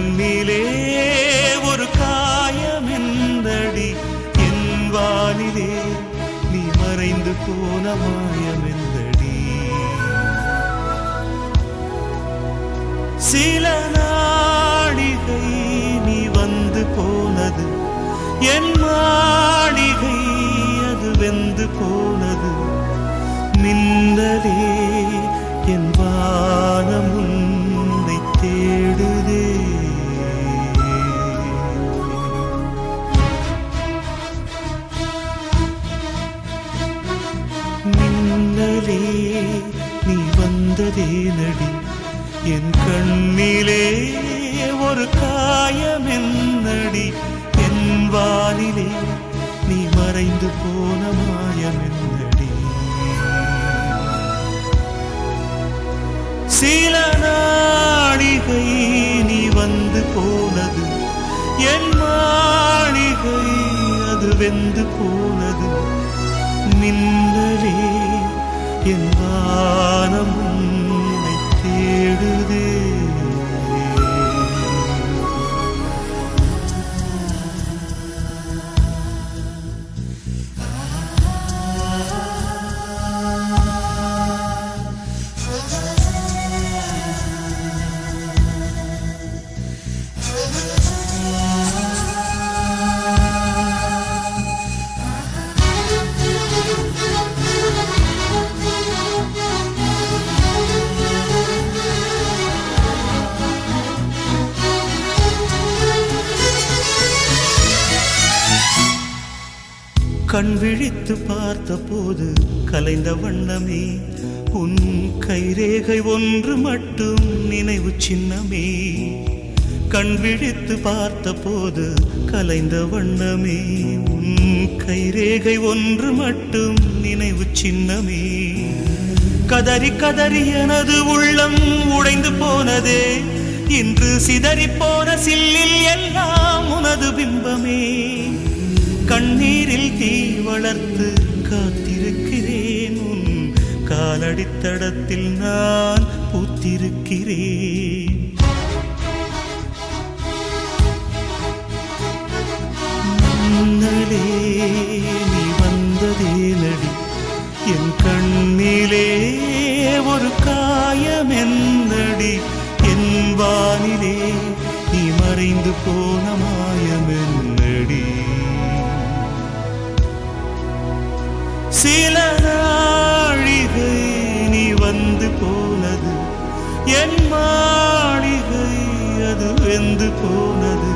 கண்ணிலே ஒரு காயமெந்தடி என் வானிலே நீ மறைந்து போன மாயமெந்தடி சில நாடிகை நீ வந்து போனது என் மாளிகை அது வெந்து போனது மின்னலே என் வானம் உன்னை தேடுதே மின்னலே நீ வந்ததே நடி என் கண்ணிலே ஒரு காயமென்னடி என் வானிலே நீ மறைந்து போன மாயமென்னடி சில நாடிகை நீ வந்து போனது என் மாளிகை அது வெந்து போனது மின்னலே என் வானம் உன்னை தேடுதே கண் விழித்து பார்த்த போது கலைந்த வண்ணமே உன் கைரேகை ஒன்று மட்டும் நினைவு சின்னமே கண் விழித்து பார்த்த போது கலைந்த வண்ணமே உன் கைரேகை ஒன்று மட்டும் நினைவு சின்னமே கதறி கதறி எனது உள்ளம் உடைந்து போனதே இன்று சிதறி போன சில்லில் எல்லாம் உனது பிம்பமே கண்ணீரில் தீ வளர்த்து காத்திருக்கிறேன் உன் காலடித்தடத்தில் நான் பூத்திருக்கிறேன் முன்னலே நீ வந்ததே நடி என் கண்ணிலே ஒரு காயமென்னடி என் வானிலே நீ மறைந்து போன மாயமென்னடி சில நாழிகை நீ வந்து போனது என் மாளிகை அது வெந்து போனது